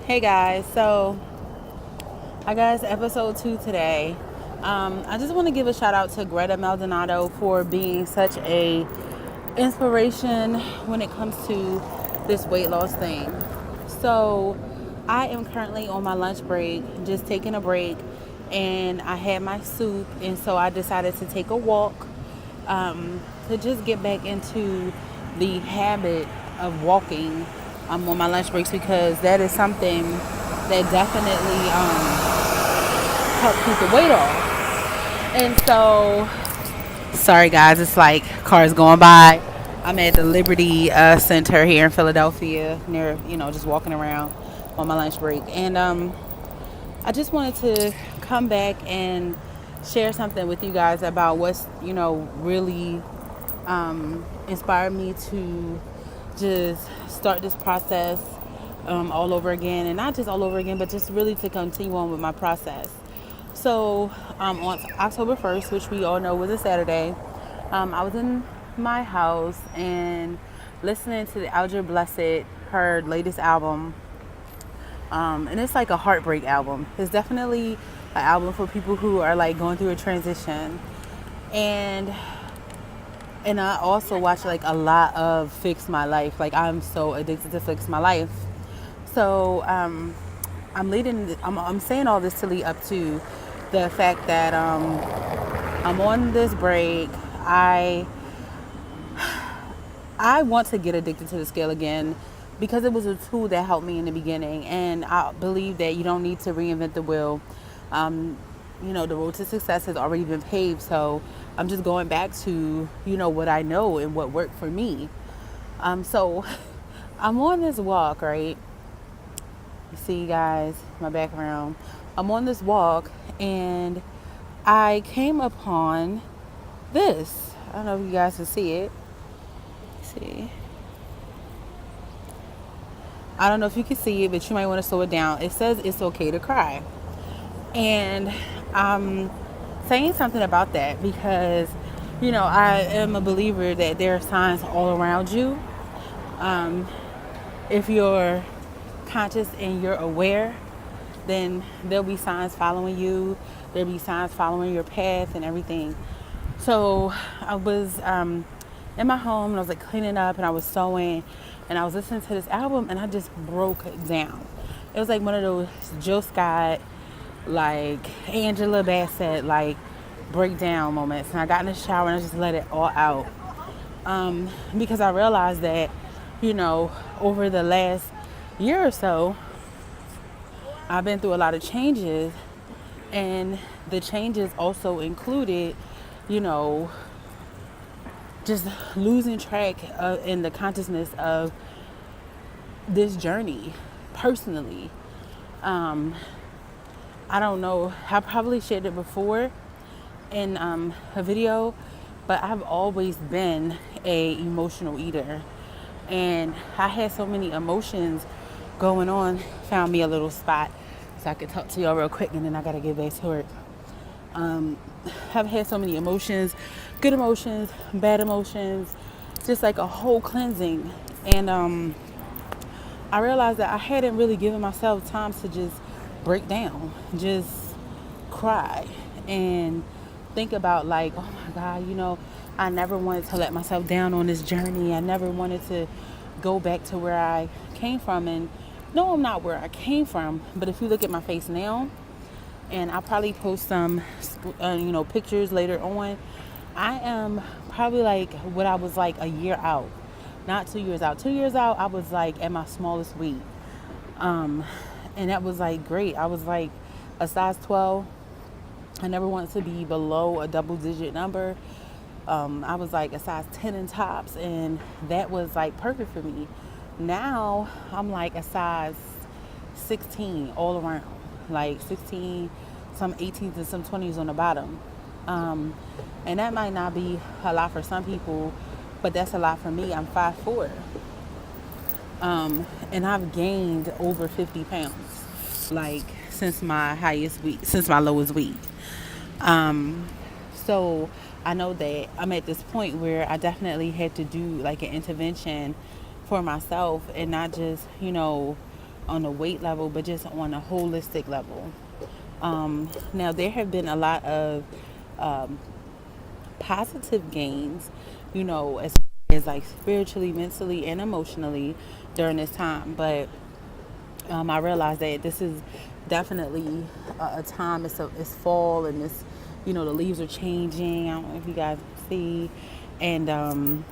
Hey guys, so I guess episode 2 today. I just want to give a shout out to Greta Maldonado for being such a inspiration when it comes to this weight loss thing. So I am currently on my lunch break, just taking a break, and I had my soup, and so I decided to take a walk to just get back into the habit of walking on my lunch breaks because that is something that definitely helps keep the weight off. And so, sorry guys, it's like cars going by. I'm at the Liberty Center here in Philadelphia, near just walking around on my lunch break, and I just wanted to come back and share something with you guys about what's really inspired me to just start this process all over again, and not just all over again, but just really to continue on with my process. So on October 1st, which we all know was a Saturday, I was in my house and listening to the Alger Blessed, her latest album, and it's like a heartbreak album. It's definitely an album for people who are like going through a transition, and I also watch like a lot of Fix My Life. Like I'm so addicted to Fix My Life. So I'm saying all this to lead up to the fact that I'm on this break. I I want to get addicted to the scale again because it was a tool that helped me in the beginning, and I believe that you don't need to reinvent the wheel. Um, the road to success has already been paved, so I'm just going back to what I know and what worked for me. So I'm on this walk, right? You see, guys, my background. I'm on this walk, and I came upon this. I don't know if you guys can see it. Let's see. I don't know if you can see it, but you might want to slow it down. It says it's okay to cry. And I'm saying something about that because, I am a believer that there are signs all around you. Um, if you're conscious and you're aware, then there'll be signs following you. There'll be signs following your path and everything. So I was in my home and I was like cleaning up and I was sewing and I was listening to this album and I just broke down. It was like one of those Jill Scott, like Angela Bassett, like breakdown moments. And I got in the shower and I just let it all out. Because I realized that, over the last year or so, I've been through a lot of changes, and the changes also included, you know, just losing track of, in the consciousness of this journey personally. Um, I don't know, I probably shared it before in a video, but I've always been a emotional eater, and I had so many emotions going on. Found me a little spot so I could talk to y'all real quick, and then I gotta get back to work. Um, I've had so many emotions, good emotions, bad emotions, just like a whole cleansing. And I realized that I hadn't really given myself time to just break down, just cry, and think about like, oh my God, I never wanted to let myself down on this journey. I never wanted to go back to where I came from. And no, I'm not where I came from, but if you look at my face now, and I'll probably post some, pictures later on. I am probably like what I was like a year out, not 2 years out. 2 years out, I was like at my smallest weight, um, and that was like great. I was like a size 12. I never wanted to be below a double-digit number. I was like a size 10 in tops, and that was like perfect for me. Now I'm like a size 16 all around, like 16, some 18s and some 20s on the bottom. Um, and that might not be a lot for some people, but that's a lot for me. I'm 5'4", and I've gained over 50 pounds, like since my lowest weight. Um, so I know that I'm at this point where I definitely had to do like an intervention for myself and not just, on a weight level, but just on a holistic level. Now, there have been a lot of um, positive gains, as like spiritually, mentally, and emotionally during this time. But I realized that this is definitely a time. It's fall, and the leaves are changing. I don't know if you guys see, and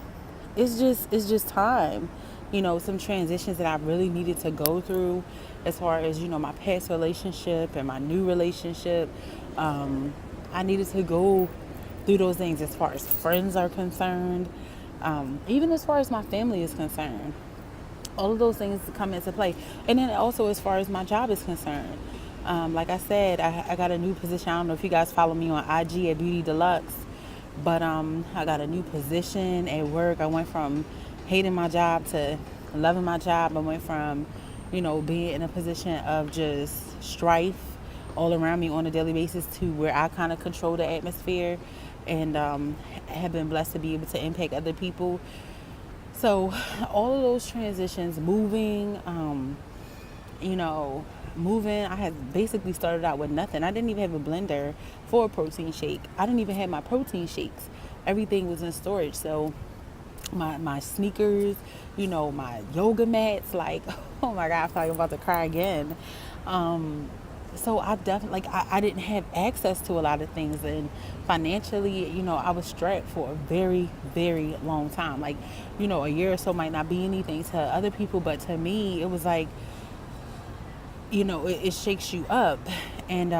it's just time. Some transitions that I really needed to go through, as far as my past relationship and my new relationship. I needed to go through those things as far as friends are concerned, even as far as my family is concerned. All of those things come into play, and then also as far as my job is concerned. Like I said, I got a new position. I don't know if you guys follow me on IG at Beauty Deluxe, but I got a new position at work. I went from hating my job to loving my job. I went from, being in a position of just strife all around me on a daily basis to where I kind of control the atmosphere, and have been blessed to be able to impact other people. So all of those transitions, you know, moving, I had basically started out with nothing. I didn't even have a blender for a protein shake. I didn't even have my protein shakes. Everything was in storage. So my sneakers, my yoga mats, like, oh my God, I feel like I'm about to cry again. So I definitely, like, I didn't have access to a lot of things, and financially, I was strapped for a very, very long time. Like, a year or so might not be anything to other people, but to me, it was like, it shakes you up. And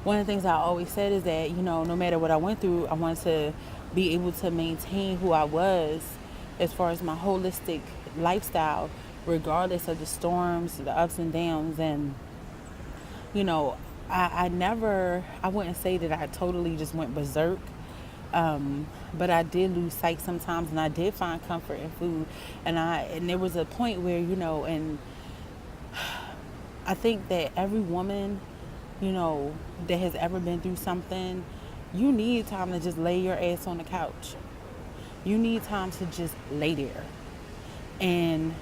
one of the things I always said is that, no matter what I went through, I wanted to be able to maintain who I was as far as my holistic lifestyle, regardless of the storms, the ups and downs. And, you know, I wouldn't say that I totally just went berserk. But I did lose sight sometimes, and I did find comfort in food. And there was a point where, and I think that every woman, that has ever been through something, you need time to just lay your ass on the couch. You need time to just lay there. And,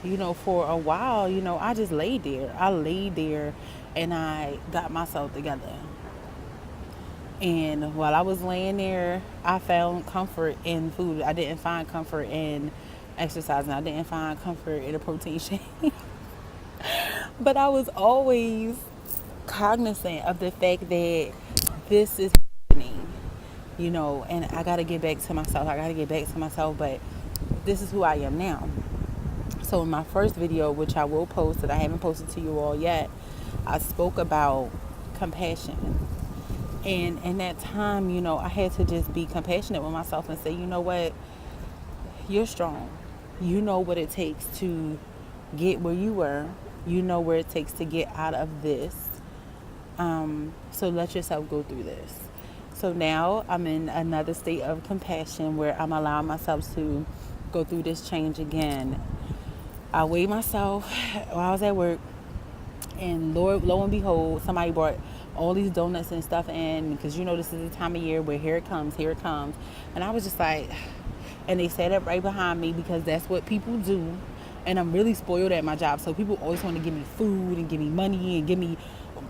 for a while, I just laid there. I laid there and I got myself together. And while I was laying there, I found comfort in food. I didn't find comfort in exercising. I didn't find comfort in a protein shake. But I was always cognizant of the fact that this is happening, and I got to get back to myself. But this is who I am now. So in my first video, which I will post, that I haven't posted to you all yet, I spoke about compassion. And in that time, I had to just be compassionate with myself and say, you know what, you're strong. You know what it takes to get where you were. You know where it takes to get out of this. So let yourself go through this. So now I'm in another state of compassion where I'm allowing myself to go through this change again. I weighed myself while I was at work, and lo and behold, somebody brought all these donuts and stuff in, because this is the time of year where here it comes. And I was just like, and they sat up right behind me, because that's what people do. And I'm really spoiled at my job, so people always want to give me food and give me money and give me,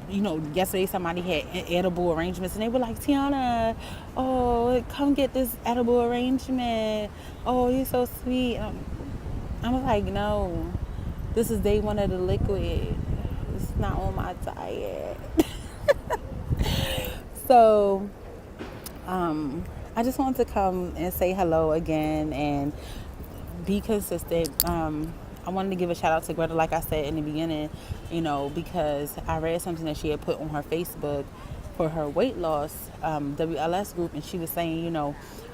yesterday somebody had edible arrangements, and they were like, Tiana, oh, come get this edible arrangement. Oh, you're so sweet. I was like, no, this is day one of the liquid. It's not on my diet. So, I just wanted to come and say hello again and be consistent. I wanted to give a shout out to Greta, like I said in the beginning, because I read something that she had put on her Facebook for her weight loss WLS group, and she was saying,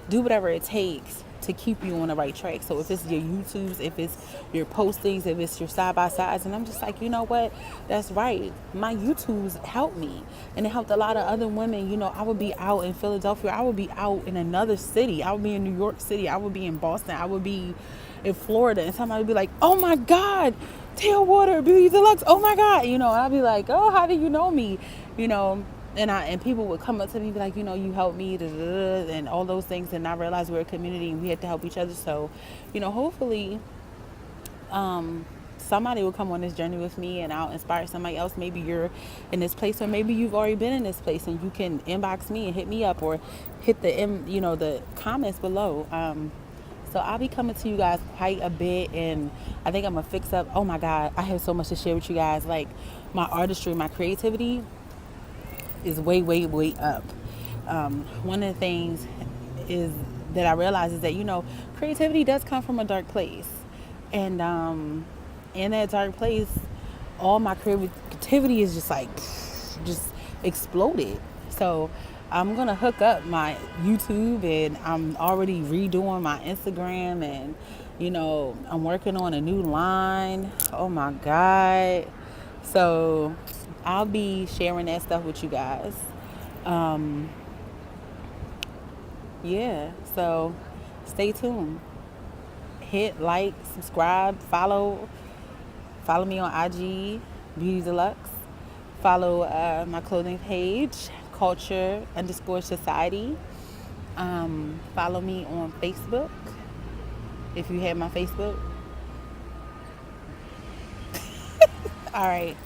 do whatever it takes to keep you on the right track. So if it's your YouTubes, if it's your postings, if it's your side-by-sides, and I'm just like, you know what, that's right. My YouTubes helped me, and it helped a lot of other women. I would be out in Philadelphia, I would be out in another city, I would be in New York City, I would be in Boston, I would be in Florida, and somebody would be like, oh my God, Tailwater, Beauty Deluxe, oh my God, and I'd be like, oh, how do you know me, and people would come up to me and be like, you helped me, and all those things. And I realized we're a community and we have to help each other. So, hopefully, somebody will come on this journey with me and I'll inspire somebody else. Maybe you're in this place, or maybe you've already been in this place, and you can inbox me and hit me up, or hit the comments below. So I'll be coming to you guys quite a bit, and I think I'm gonna fix up. Oh my God, I have so much to share with you guys. Like, my artistry, my creativity is way, way, way up. One of the things is that I realize is that creativity does come from a dark place, and in that dark place, all my creativity is just exploded. So I'm gonna hook up my YouTube, and I'm already redoing my Instagram, and I'm working on a new line. Oh my God. So I'll be sharing that stuff with you guys. Yeah, so stay tuned. Hit like, subscribe, follow me on IG, Beauty Deluxe. Follow my clothing page, Culture_Society. Follow me on Facebook if you have my Facebook. All right.